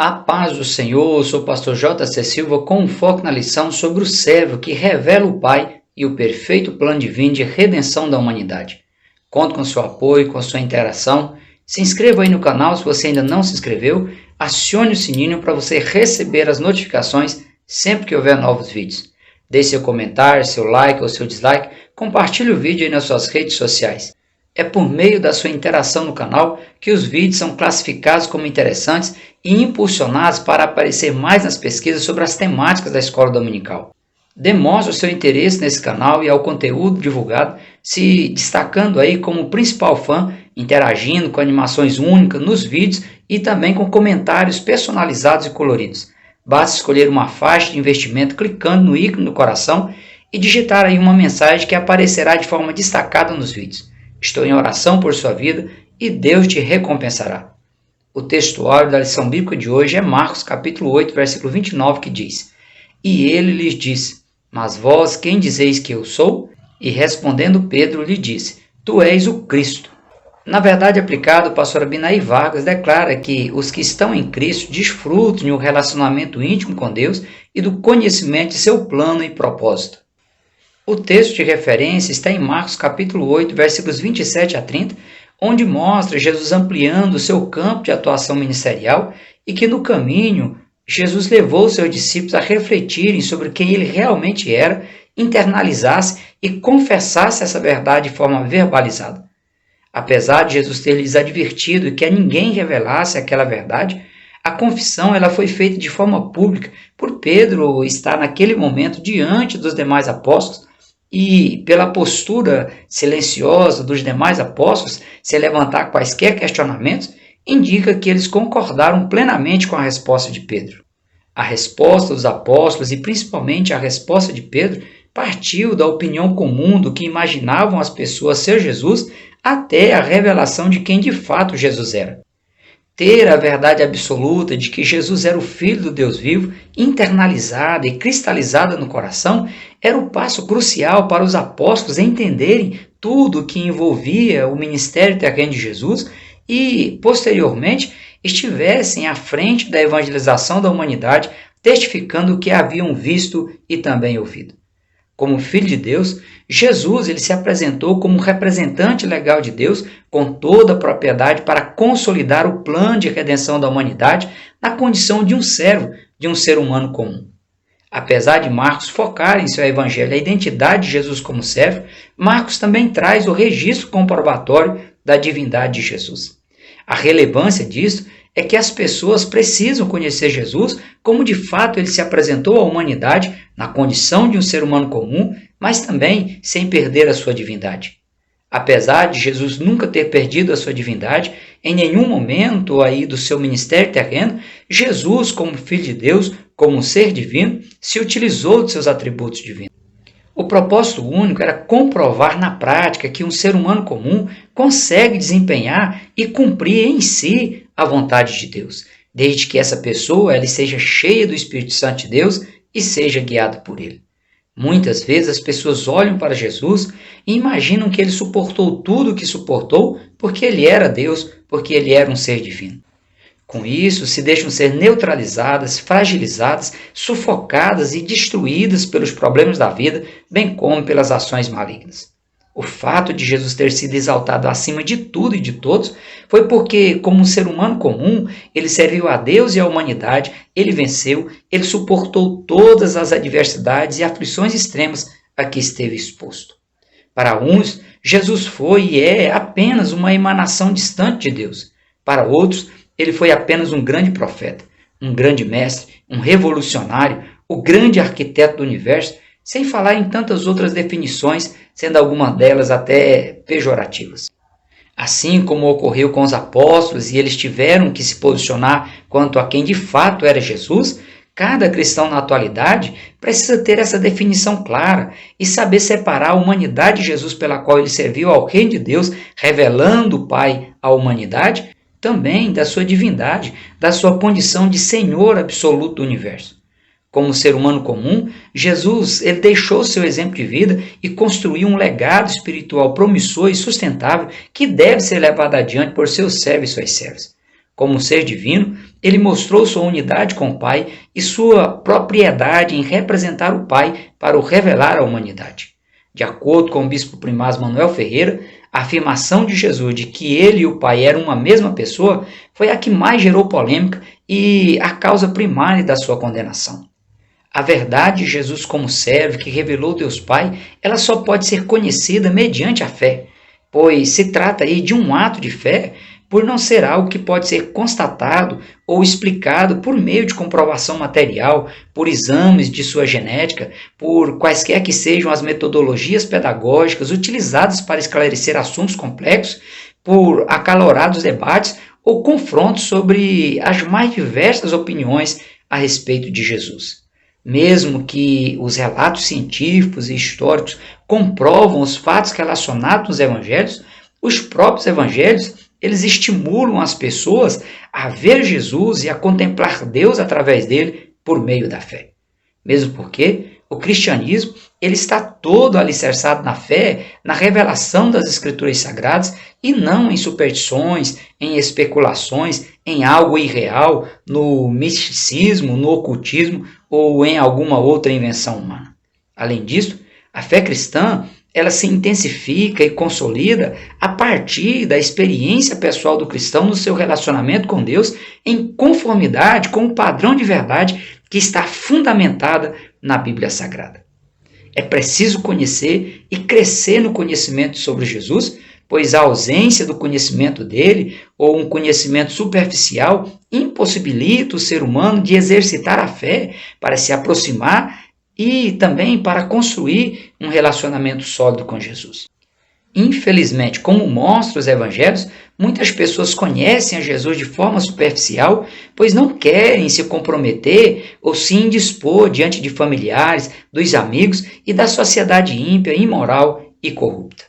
A paz do Senhor, eu sou o pastor J.C. Silva com um foco na lição sobre o servo que revela o Pai e o perfeito plano divino de redenção da humanidade. Conto com seu apoio, com sua interação. Se inscreva aí no canal se você ainda não se inscreveu. Acione o sininho para você receber as notificações sempre que houver novos vídeos. Deixe seu comentário, seu like ou seu dislike. Compartilhe o vídeo aí nas suas redes sociais. É por meio da sua interação no canal que os vídeos são classificados como interessantes e impulsionados para aparecer mais nas pesquisas sobre as temáticas da escola dominical. Demonstre o seu interesse nesse canal e ao conteúdo divulgado, se destacando aí como principal fã, interagindo com animações únicas nos vídeos e também com comentários personalizados e coloridos. Basta escolher uma faixa de investimento clicando no ícone do coração e digitar aí uma mensagem que aparecerá de forma destacada nos vídeos. Estou em oração por sua vida e Deus te recompensará. O textuário da lição bíblica de hoje é Marcos capítulo 8, versículo 29, que diz: E ele lhes disse: Mas vós quem dizeis que eu sou? E respondendo Pedro lhe disse: Tu és o Cristo. Na verdade aplicada, o pastor Abinay Vargas declara que os que estão em Cristo desfrutam de um relacionamento íntimo com Deus e do conhecimento de seu plano e propósito. O texto de referência está em Marcos capítulo 8, versículos 27 a 30, onde mostra Jesus ampliando o seu campo de atuação ministerial e que no caminho Jesus levou seus discípulos a refletirem sobre quem ele realmente era, internalizasse e confessasse essa verdade de forma verbalizada. Apesar de Jesus ter lhes advertido que a ninguém revelasse aquela verdade, a confissão ela foi feita de forma pública por Pedro estar naquele momento diante dos demais apóstolos e pela postura silenciosa dos demais apóstolos, se levantar quaisquer questionamentos, indica que eles concordaram plenamente com a resposta de Pedro. A resposta dos apóstolos e principalmente a resposta de Pedro partiu da opinião comum do que imaginavam as pessoas ser Jesus até a revelação de quem de fato Jesus era. Ter a verdade absoluta de que Jesus era o Filho do Deus vivo, internalizada e cristalizada no coração, era o passo crucial para os apóstolos entenderem tudo o que envolvia o ministério terreno de Jesus e, posteriormente, estivessem à frente da evangelização da humanidade, testificando o que haviam visto e também ouvido. Como Filho de Deus, Jesus ele se apresentou como representante legal de Deus com toda a propriedade para consolidar o plano de redenção da humanidade na condição de um servo, de um ser humano comum. Apesar de Marcos focar em seu evangelho a identidade de Jesus como servo, Marcos também traz o registro comprobatório da divindade de Jesus. A relevância disso é que as pessoas precisam conhecer Jesus como de fato ele se apresentou à humanidade na condição de um ser humano comum, mas também sem perder a sua divindade. Apesar de Jesus nunca ter perdido a sua divindade, em nenhum momento aí do seu ministério terreno, Jesus, como Filho de Deus, como um ser divino, se utilizou de seus atributos divinos. O propósito único era comprovar na prática que um ser humano comum consegue desempenhar e cumprir em si a vontade de Deus, desde que essa pessoa ela seja cheia do Espírito Santo de Deus e seja guiada por ele. Muitas vezes as pessoas olham para Jesus e imaginam que ele suportou tudo o que suportou porque ele era Deus, porque ele era um ser divino. Com isso, se deixam ser neutralizadas, fragilizadas, sufocadas e destruídas pelos problemas da vida, bem como pelas ações malignas. O fato de Jesus ter sido exaltado acima de tudo e de todos foi porque, como um ser humano comum, ele serviu a Deus e à humanidade, ele venceu, ele suportou todas as adversidades e aflições extremas a que esteve exposto. Para uns, Jesus foi e é apenas uma emanação distante de Deus. Para outros, ele foi apenas um grande profeta, um grande mestre, um revolucionário, o grande arquiteto do universo, sem falar em tantas outras definições, sendo algumas delas até pejorativas. Assim como ocorreu com os apóstolos e eles tiveram que se posicionar quanto a quem de fato era Jesus, cada cristão na atualidade precisa ter essa definição clara e saber separar a humanidade de Jesus pela qual ele serviu ao reino de Deus, revelando o Pai à humanidade, também da sua divindade, da sua condição de Senhor absoluto do universo. Como ser humano comum, Jesus ele deixou seu exemplo de vida e construiu um legado espiritual promissor e sustentável que deve ser levado adiante por seus servos e suas servas. Como um ser divino, ele mostrou sua unidade com o Pai e sua propriedade em representar o Pai para o revelar à humanidade. De acordo com o bispo primaz Manuel Ferreira, a afirmação de Jesus de que ele e o Pai eram uma mesma pessoa foi a que mais gerou polêmica e a causa primária da sua condenação. A verdade de Jesus como servo que revelou Deus Pai, ela só pode ser conhecida mediante a fé, pois se trata aí de um ato de fé, por não ser algo que pode ser constatado ou explicado por meio de comprovação material, por exames de sua genética, por quaisquer que sejam as metodologias pedagógicas utilizadas para esclarecer assuntos complexos, por acalorados debates ou confrontos sobre as mais diversas opiniões a respeito de Jesus. Mesmo que os relatos científicos e históricos comprovam os fatos relacionados nos evangelhos, os próprios evangelhos eles estimulam as pessoas a ver Jesus e a contemplar Deus através dele por meio da fé. Mesmo porque o cristianismo ele está todo alicerçado na fé, na revelação das Escrituras Sagradas e não em superstições, em especulações, em algo irreal, no misticismo, no ocultismo ou em alguma outra invenção humana. Além disso, a fé cristã ela se intensifica e consolida a partir da experiência pessoal do cristão no seu relacionamento com Deus em conformidade com o padrão de verdade que está fundamentada na Bíblia Sagrada. É preciso conhecer e crescer no conhecimento sobre Jesus, pois a ausência do conhecimento dele ou um conhecimento superficial impossibilita o ser humano de exercitar a fé para se aproximar e também para construir um relacionamento sólido com Jesus. Infelizmente, como mostram os evangelhos, muitas pessoas conhecem a Jesus de forma superficial, pois não querem se comprometer ou se indispor diante de familiares, dos amigos e da sociedade ímpia, imoral e corrupta.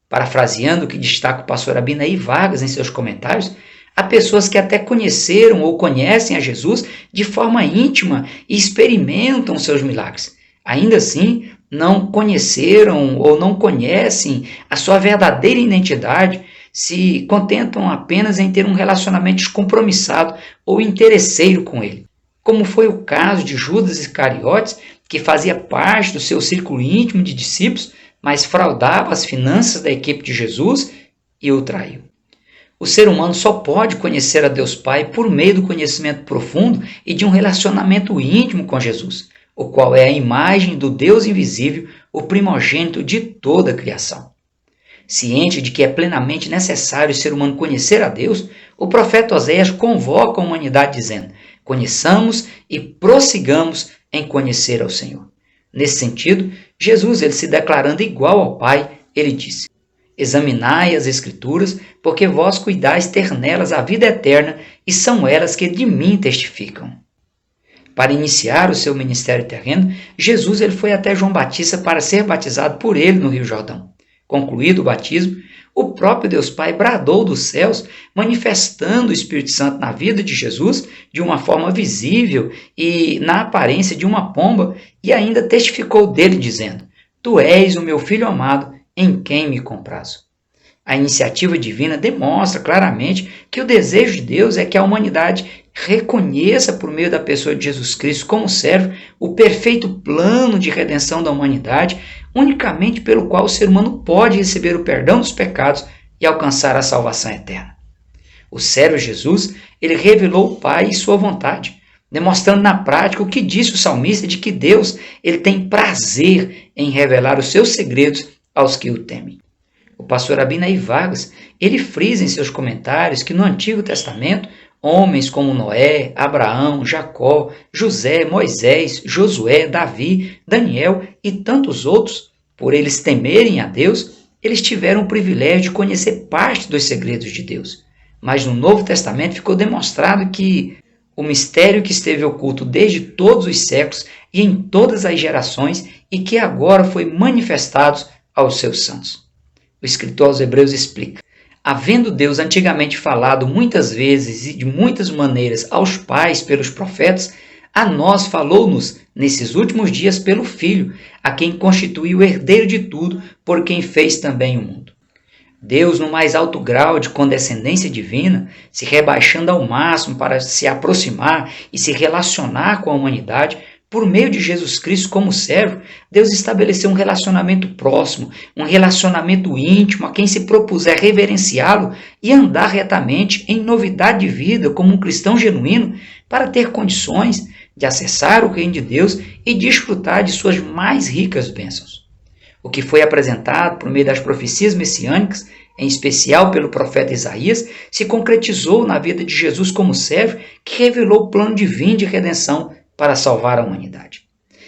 Parafraseando o que destaca o pastor Abinaí Vargas em seus comentários, há pessoas que até conheceram ou conhecem a Jesus de forma íntima e experimentam seus milagres. Ainda assim, não conheceram ou não conhecem a sua verdadeira identidade, se contentam apenas em ter um relacionamento descompromissado ou interesseiro com ele. Como foi o caso de Judas Iscariotes, que fazia parte do seu círculo íntimo de discípulos, mas fraudava as finanças da equipe de Jesus e o traiu. O ser humano só pode conhecer a Deus Pai por meio do conhecimento profundo e de um relacionamento íntimo com Jesus, o qual é a imagem do Deus invisível, o primogênito de toda a criação. Ciente de que é plenamente necessário o ser humano conhecer a Deus, o profeta Oséias convoca a humanidade dizendo: conheçamos e prossigamos em conhecer ao Senhor. Nesse sentido, Jesus, ele se declarando igual ao Pai, ele disse: examinai as Escrituras, porque vós cuidais ter nelas a vida eterna, e são elas que de mim testificam. Para iniciar o seu ministério terreno, Jesus ele foi até João Batista para ser batizado por ele no Rio Jordão. Concluído o batismo, o próprio Deus Pai bradou dos céus, manifestando o Espírito Santo na vida de Jesus de uma forma visível e na aparência de uma pomba, e ainda testificou dele dizendo: tu és o meu Filho amado, em quem me comprazo. A iniciativa divina demonstra claramente que o desejo de Deus é que a humanidade reconheça por meio da pessoa de Jesus Cristo como servo o perfeito plano de redenção da humanidade, unicamente pelo qual o ser humano pode receber o perdão dos pecados e alcançar a salvação eterna. O servo Jesus, ele revelou o Pai e sua vontade, demonstrando na prática o que disse o salmista de que Deus ele tem prazer em revelar os seus segredos aos que o temem. O pastor Abinaí Vargas, ele frisa em seus comentários que no Antigo Testamento, homens como Noé, Abraão, Jacó, José, Moisés, Josué, Davi, Daniel e tantos outros, por eles temerem a Deus, eles tiveram o privilégio de conhecer parte dos segredos de Deus. Mas no Novo Testamento ficou demonstrado que o mistério que esteve oculto desde todos os séculos e em todas as gerações e que agora foi manifestado aos seus santos. O escritor aos Hebreus explica: havendo Deus antigamente falado muitas vezes e de muitas maneiras aos pais pelos profetas, a nós falou-nos nesses últimos dias pelo Filho, a quem constituiu o herdeiro de tudo, por quem fez também o mundo. Deus, no mais alto grau de condescendência divina, se rebaixando ao máximo para se aproximar e se relacionar com a humanidade, por meio de Jesus Cristo como servo, Deus estabeleceu um relacionamento próximo, um relacionamento íntimo a quem se propuser reverenciá-lo e andar retamente em novidade de vida como um cristão genuíno para ter condições de acessar o reino de Deus e desfrutar de suas mais ricas bênçãos. O que foi apresentado por meio das profecias messiânicas, em especial pelo profeta Isaías, se concretizou na vida de Jesus como servo que revelou o plano divino de redenção para salvar a humanidade.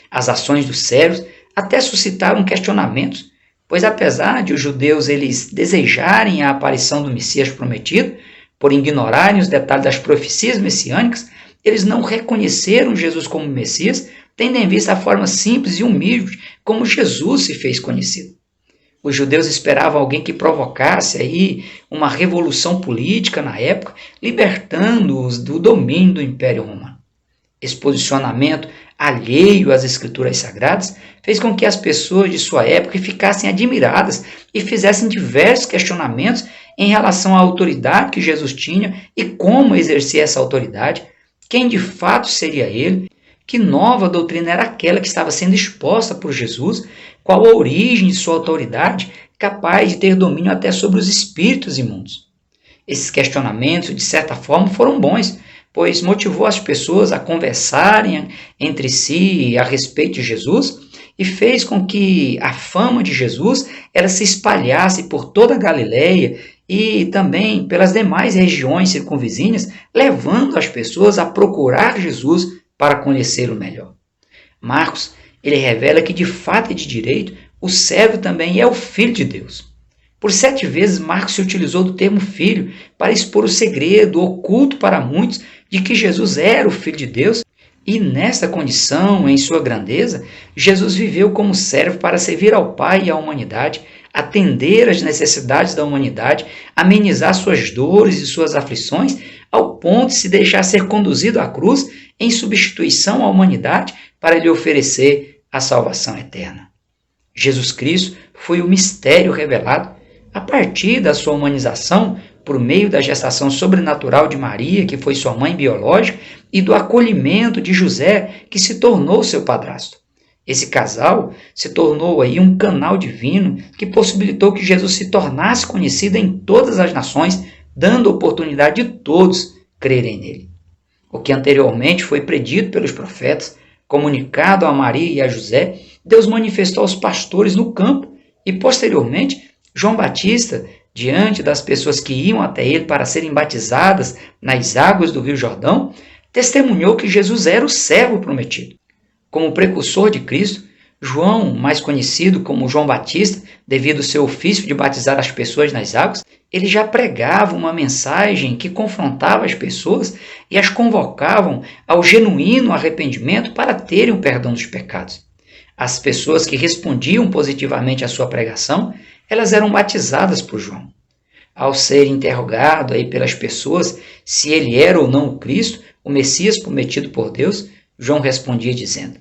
As ações dos servos até suscitaram questionamentos, pois apesar de os judeus eles desejarem a aparição do Messias prometido, por ignorarem os detalhes das profecias messiânicas, eles não reconheceram Jesus como Messias, tendo em vista a forma simples e humilde como Jesus se fez conhecido. Os judeus esperavam alguém que provocasse aí uma revolução política na época, libertando-os do domínio do Império Romano. Esse posicionamento alheio às Escrituras Sagradas fez com que as pessoas de sua época ficassem admiradas e fizessem diversos questionamentos em relação à autoridade que Jesus tinha e como exercer essa autoridade, quem de fato seria ele, que nova doutrina era aquela que estava sendo exposta por Jesus, qual a origem de sua autoridade, capaz de ter domínio até sobre os espíritos imundos. Esses questionamentos, de certa forma, foram bons, pois motivou as pessoas a conversarem entre si a respeito de Jesus e fez com que a fama de Jesus ela se espalhasse por toda a Galileia e também pelas demais regiões circunvizinhas, levando as pessoas a procurar Jesus para conhecê-lo melhor. Marcos, ele revela que de fato e de direito, o servo também é o Filho de Deus. Por 7 vezes, Marcos se utilizou do termo filho para expor o segredo oculto para muitos de que Jesus era o Filho de Deus e nessa condição, em sua grandeza, Jesus viveu como servo para servir ao Pai e à humanidade, atender às necessidades da humanidade, amenizar suas dores e suas aflições, ao ponto de se deixar ser conduzido à cruz em substituição à humanidade para lhe oferecer a salvação eterna. Jesus Cristo foi o mistério revelado a partir da sua humanização por meio da gestação sobrenatural de Maria, que foi sua mãe biológica, e do acolhimento de José, que se tornou seu padrasto. Esse casal se tornou aí um canal divino que possibilitou que Jesus se tornasse conhecido em todas as nações, dando oportunidade de todos crerem nele. O que anteriormente foi predito pelos profetas, comunicado a Maria e a José, Deus manifestou aos pastores no campo e, posteriormente, João Batista, diante das pessoas que iam até ele para serem batizadas nas águas do Rio Jordão, testemunhou que Jesus era o servo prometido. Como precursor de Cristo, João, mais conhecido como João Batista, devido ao seu ofício de batizar as pessoas nas águas, ele já pregava uma mensagem que confrontava as pessoas e as convocavam ao genuíno arrependimento para terem o perdão dos pecados. As pessoas que respondiam positivamente à sua pregação, elas eram batizadas por João. Ao ser interrogado aí pelas pessoas se ele era ou não o Cristo, o Messias prometido por Deus, João respondia dizendo: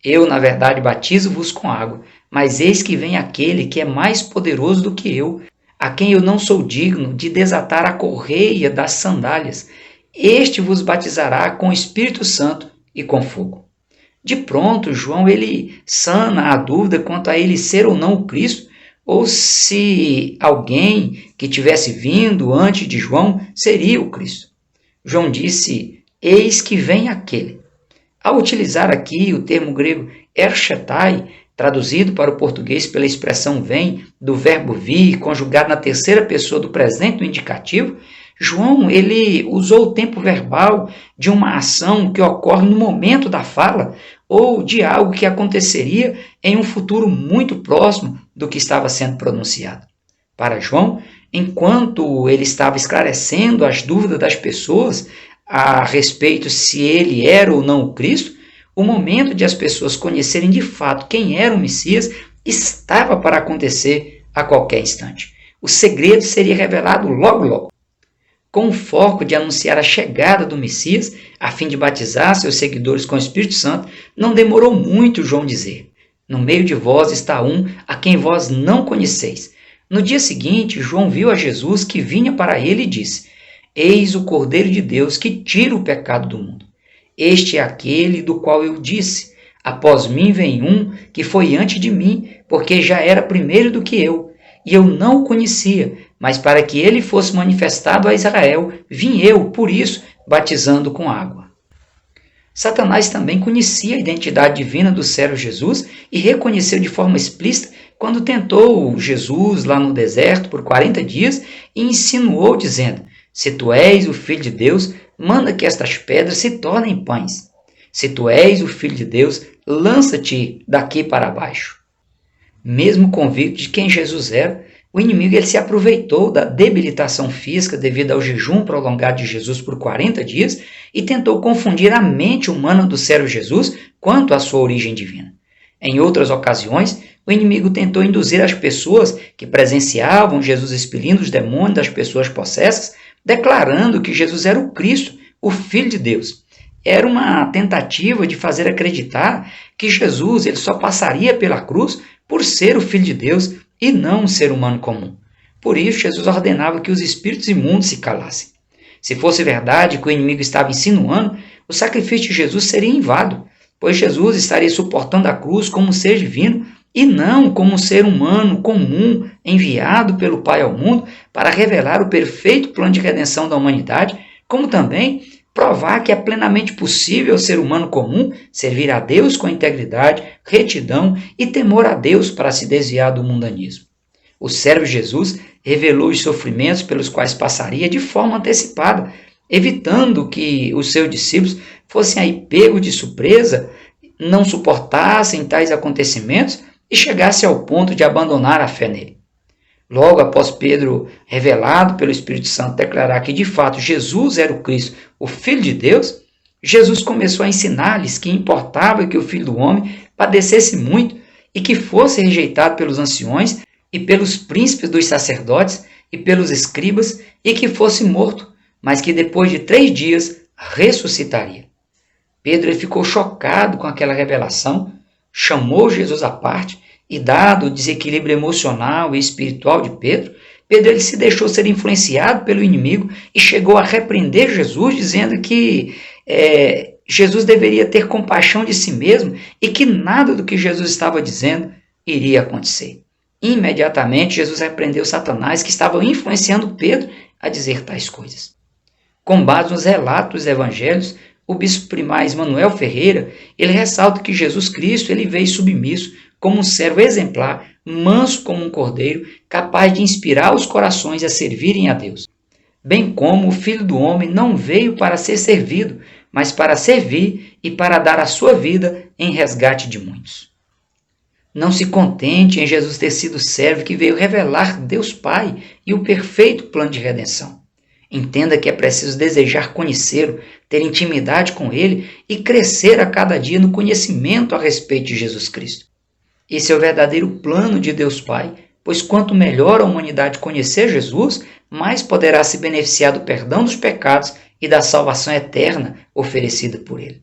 Eu, na verdade, batizo-vos com água, mas eis que vem aquele que é mais poderoso do que eu, a quem eu não sou digno de desatar a correia das sandálias. Este vos batizará com o Espírito Santo e com fogo. De pronto, João ele sana a dúvida quanto a ele ser ou não o Cristo, ou se alguém que tivesse vindo antes de João seria o Cristo. João disse: Eis que vem aquele. Ao utilizar aqui o termo grego erchetai, traduzido para o português pela expressão vem, do verbo vir, conjugado na terceira pessoa do presente do indicativo, João ele usou o tempo verbal de uma ação que ocorre no momento da fala ou de algo que aconteceria em um futuro muito próximo do que estava sendo pronunciado. Para João, enquanto ele estava esclarecendo as dúvidas das pessoas a respeito se ele era ou não o Cristo, o momento de as pessoas conhecerem de fato quem era o Messias estava para acontecer a qualquer instante. O segredo seria revelado logo, logo. Com o foco de anunciar a chegada do Messias, a fim de batizar seus seguidores com o Espírito Santo, não demorou muito João dizer: No meio de vós está um a quem vós não conheceis. No dia seguinte, João viu a Jesus que vinha para ele e disse: Eis o Cordeiro de Deus que tira o pecado do mundo. Este é aquele do qual eu disse: Após mim vem um que foi antes de mim, porque já era primeiro do que eu. E eu não o conhecia, mas para que ele fosse manifestado a Israel, vim eu, por isso, batizando com água. Satanás também conhecia a identidade divina do servo Jesus e reconheceu de forma explícita quando tentou Jesus lá no deserto por 40 dias e insinuou dizendo: Se tu és o Filho de Deus, manda que estas pedras se tornem pães. Se tu és o Filho de Deus, lança-te daqui para baixo. Mesmo convicto de quem Jesus era, o inimigo ele se aproveitou da debilitação física devido ao jejum prolongado de Jesus por 40 dias e tentou confundir a mente humana do servo Jesus quanto à sua origem divina. Em outras ocasiões, o inimigo tentou induzir as pessoas que presenciavam Jesus expelindo os demônios das pessoas possessas, declarando que Jesus era o Cristo, o Filho de Deus. Era uma tentativa de fazer acreditar que Jesus ele só passaria pela cruz por ser o Filho de Deus e não um ser humano comum. Por isso, Jesus ordenava que os espíritos imundos se calassem. Se fosse verdade que o inimigo estava insinuando, o sacrifício de Jesus seria em vão, pois Jesus estaria suportando a cruz como um ser divino e não como um ser humano comum enviado pelo Pai ao mundo para revelar o perfeito plano de redenção da humanidade, como também provar que é plenamente possível ao ser humano comum servir a Deus com integridade, retidão e temor a Deus para se desviar do mundanismo. O servo Jesus revelou os sofrimentos pelos quais passaria de forma antecipada, evitando que os seus discípulos fossem aí pegos de surpresa, não suportassem tais acontecimentos e chegassem ao ponto de abandonar a fé nele. Logo após Pedro, revelado pelo Espírito Santo, declarar que de fato Jesus era o Cristo, o Filho de Deus, Jesus começou a ensinar-lhes que importava que o Filho do Homem padecesse muito e que fosse rejeitado pelos anciões e pelos príncipes dos sacerdotes e pelos escribas e que fosse morto, mas que depois de 3 dias ressuscitaria. Pedro ficou chocado com aquela revelação, chamou Jesus à parte e, dado o desequilíbrio emocional e espiritual de Pedro, ele se deixou ser influenciado pelo inimigo e chegou a repreender Jesus, dizendo que Jesus deveria ter compaixão de si mesmo e que nada do que Jesus estava dizendo iria acontecer. Imediatamente, Jesus repreendeu Satanás, que estava influenciando Pedro a dizer tais coisas. Com base nos relatos dos evangelhos, o bispo primaz Manuel Ferreira, ele ressalta que Jesus Cristo ele veio submisso como um servo exemplar, manso como um cordeiro, capaz de inspirar os corações a servirem a Deus. Bem como o Filho do Homem não veio para ser servido, mas para servir e para dar a sua vida em resgate de muitos. Não se contente em Jesus ter sido servo que veio revelar Deus Pai e o perfeito plano de redenção. Entenda que é preciso desejar conhecê-lo, ter intimidade com ele e crescer a cada dia no conhecimento a respeito de Jesus Cristo. Esse é o verdadeiro plano de Deus Pai, pois quanto melhor a humanidade conhecer Jesus, mais poderá se beneficiar do perdão dos pecados e da salvação eterna oferecida por ele.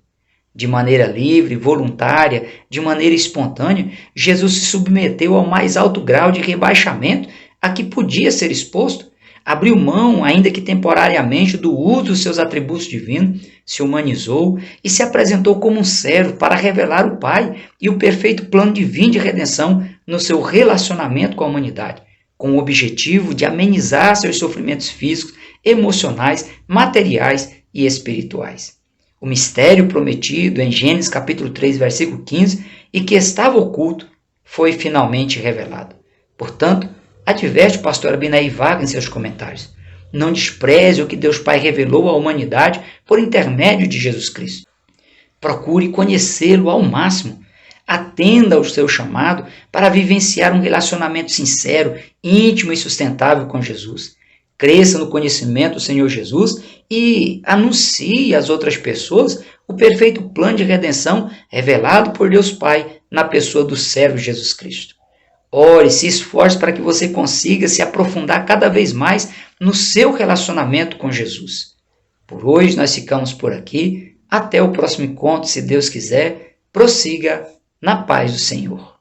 De maneira livre, voluntária, de maneira espontânea, Jesus se submeteu ao mais alto grau de rebaixamento a que podia ser exposto, abriu mão, ainda que temporariamente, do uso dos seus atributos divinos, se humanizou e se apresentou como um servo para revelar o Pai e o perfeito plano divino de redenção no seu relacionamento com a humanidade, com o objetivo de amenizar seus sofrimentos físicos, emocionais, materiais e espirituais. O mistério prometido em Gênesis capítulo 3, versículo 15, e que estava oculto, foi finalmente revelado. Portanto, adverte o pastor Abinay Varga em seus comentários. Não despreze o que Deus Pai revelou à humanidade por intermédio de Jesus Cristo. Procure conhecê-lo ao máximo. Atenda ao seu chamado para vivenciar um relacionamento sincero, íntimo e sustentável com Jesus. Cresça no conhecimento do Senhor Jesus e anuncie às outras pessoas o perfeito plano de redenção revelado por Deus Pai na pessoa do servo Jesus Cristo. Ore, se esforce para que você consiga se aprofundar cada vez mais no seu relacionamento com Jesus. Por hoje nós ficamos por aqui. Até o próximo encontro, se Deus quiser. Prossiga na paz do Senhor.